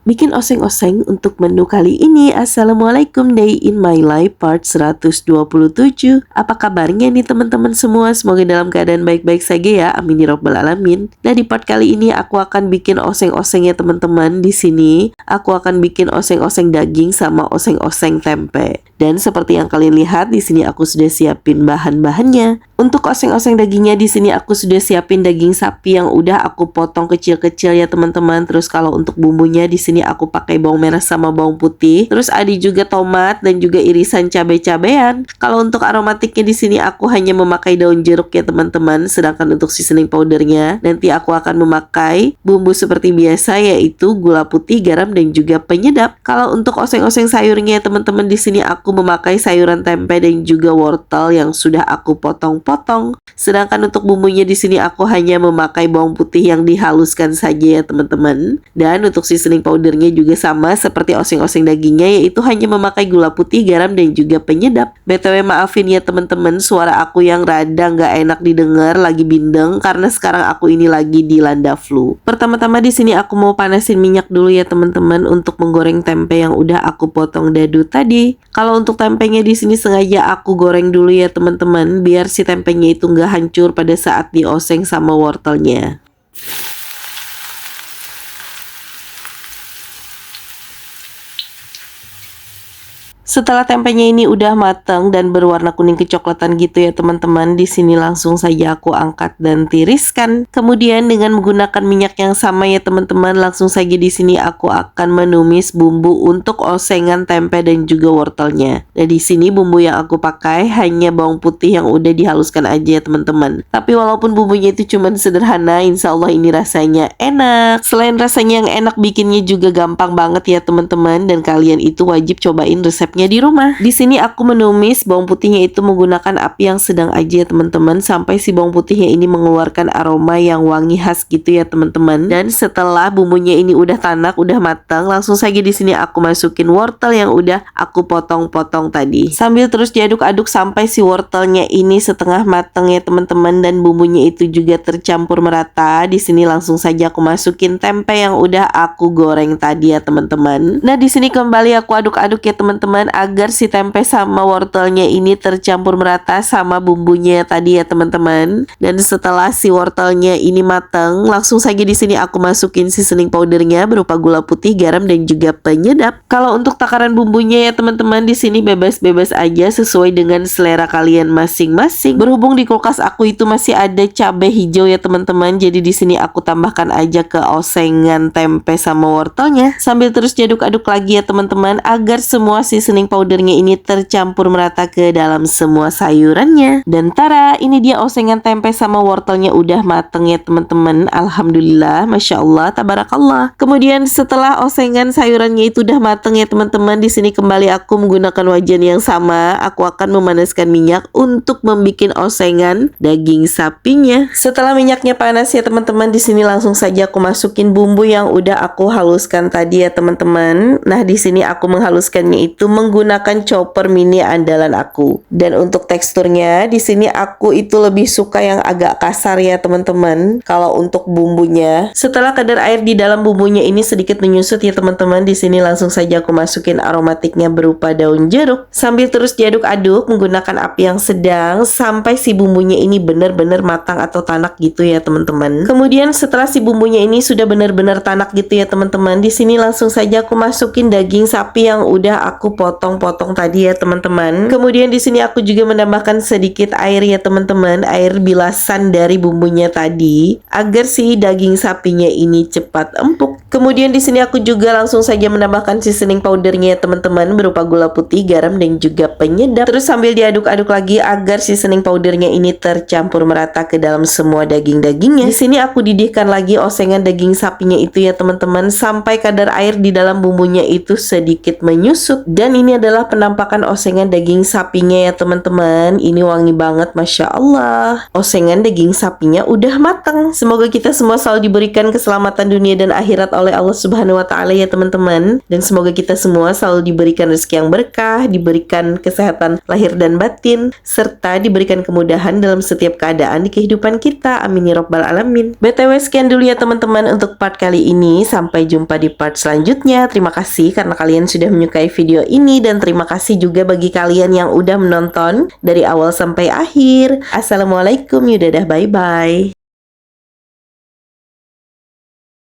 bikin oseng-oseng untuk menu kali ini. Assalamualaikum, Day in My Life part 127. Apa kabarnya nih teman-teman semua? Semoga dalam keadaan baik-baik saja ya. Amin ya robbal alamin. Nah, di part kali ini aku akan bikin oseng-oseng ya teman-teman. Di sini aku akan bikin oseng-oseng daging sama oseng-oseng tempe. Dan seperti yang kalian lihat di sini aku sudah siapin bahan-bahannya. Untuk oseng-oseng dagingnya di sini aku sudah siapin daging sapi yang udah aku potong kecil-kecil ya teman-teman. Terus kalau untuk bumbunya di sini aku pakai bawang merah sama bawang putih. Terus ada juga tomat dan juga irisan cabai-cabean. Kalau untuk aromatiknya di sini aku hanya memakai daun jeruk ya teman-teman. Sedangkan untuk seasoning powdernya nanti aku akan memakai bumbu seperti biasa, yaitu gula putih, garam dan juga penyedap. Kalau untuk oseng-oseng sayurnya ya teman-teman, di sini aku memakai sayuran tempe dan juga wortel yang sudah aku potong-potong. Sedangkan untuk bumbunya di sini aku hanya memakai bawang putih yang dihaluskan saja ya teman-teman. Dan untuk seasoning powdernya juga sama seperti oseng-oseng dagingnya, yaitu hanya memakai gula putih, garam dan juga penyedap. BTW maafin ya teman-teman, suara aku yang rada nggak enak didengar, lagi bindeng karena sekarang aku ini lagi dilanda flu. Pertama-tama di sini aku mau panasin minyak dulu ya teman-teman untuk menggoreng tempe yang udah aku potong dadu tadi. Kalau untuk tempenya di sini sengaja aku goreng dulu ya teman-teman, biar si tempenya itu nggak hancur pada saat dioseng sama wortelnya. Setelah tempenya ini udah matang dan berwarna kuning kecoklatan gitu ya teman-teman, di sini langsung saja aku angkat dan tiriskan. Kemudian dengan menggunakan minyak yang sama ya teman-teman, langsung saja di sini aku akan menumis bumbu untuk osengan tempe dan juga wortelnya. Nah, di sini bumbu yang aku pakai hanya bawang putih yang udah dihaluskan aja ya teman-teman. Tapi walaupun bumbunya itu cuma sederhana, insya Allah ini rasanya enak. Selain rasanya yang enak, bikinnya juga gampang banget ya teman-teman, dan kalian itu wajib cobain resepnya di rumah. Di sini aku menumis bawang putihnya itu menggunakan api yang sedang aja ya teman-teman, sampai si bawang putihnya ini mengeluarkan aroma yang wangi khas gitu ya teman-teman. Dan setelah bumbunya ini udah tanak, udah matang, langsung saja di sini aku masukin wortel yang udah aku potong-potong tadi. Sambil terus diaduk-aduk sampai si wortelnya ini setengah matang ya teman-teman, dan bumbunya itu juga tercampur merata. Di sini langsung saja aku masukin tempe yang udah aku goreng tadi ya teman-teman. Nah, di sini kembali aku aduk-aduk ya teman-teman, agar si tempe sama wortelnya ini tercampur merata sama bumbunya tadi ya teman-teman. Dan setelah si wortelnya ini matang, langsung saja di sini aku masukin seasoning powdernya berupa gula putih, garam dan juga penyedap. Kalau untuk takaran bumbunya ya teman-teman, di sini bebas-bebas aja sesuai dengan selera kalian masing-masing. Berhubung di kulkas aku itu masih ada cabai hijau ya teman-teman, jadi di sini aku tambahkan aja ke osengan tempe sama wortelnya. Sambil terus diaduk-aduk lagi ya teman-teman, agar semua seasoning powdernya ini tercampur merata ke dalam semua sayurannya. Dan tara, ini dia osengan tempe sama wortelnya udah mateng ya teman-teman. Alhamdulillah, Masya Allah, tabarakallah. Kemudian setelah osengan sayurannya itu udah mateng ya teman-teman, di sini kembali aku menggunakan wajan yang sama. Aku akan memanaskan minyak untuk membuat osengan daging sapinya. Setelah minyaknya panas ya teman-teman, di sini langsung saja aku masukin bumbu yang udah aku haluskan tadi ya teman-teman. Nah, di sini aku menghaluskannya itu menggunakan chopper mini andalan aku. Dan untuk teksturnya di sini aku itu lebih suka yang agak kasar ya teman-teman. Kalau untuk bumbunya, setelah kadar air di dalam bumbunya ini sedikit menyusut ya teman-teman, di sini langsung saja aku masukin aromatiknya berupa daun jeruk. Sambil terus diaduk-aduk menggunakan api yang sedang sampai si bumbunya ini benar-benar matang atau tanak gitu ya teman-teman. Kemudian setelah si bumbunya ini sudah benar-benar tanak gitu ya teman-teman, di sini langsung saja aku masukin daging sapi yang udah aku potong-potong tadi ya teman-teman. Kemudian di sini aku juga menambahkan sedikit air ya teman-teman, air bilasan dari bumbunya tadi, agar si daging sapinya ini cepat empuk. Kemudian di sini aku juga langsung saja menambahkan seasoning powdernya ya teman-teman, berupa gula putih, garam dan juga penyedap. Terus sambil diaduk-aduk lagi agar seasoning powdernya ini tercampur merata ke dalam semua daging-dagingnya. Di sini aku didihkan lagi osengan daging sapinya itu ya teman-teman, sampai kadar air di dalam bumbunya itu sedikit menyusut. Dan ini adalah penampakan osengan daging sapinya ya teman-teman. Ini wangi banget, Masya Allah. Osengan daging sapinya udah matang. Semoga kita semua selalu diberikan keselamatan dunia dan akhirat oleh Allah Subhanahu wa Ta'ala ya teman-teman. Dan semoga kita semua selalu diberikan rezeki yang berkah, diberikan kesehatan lahir dan batin, serta diberikan kemudahan dalam setiap keadaan di kehidupan kita. Amin ya Rabbal Alamin. BTW sekian dulu ya teman-teman untuk part kali ini. Sampai jumpa di part selanjutnya. Terima kasih karena kalian sudah menyukai video ini, dan terima kasih juga bagi kalian yang udah menonton dari awal sampai akhir. Assalamualaikum, yudadah, bye-bye.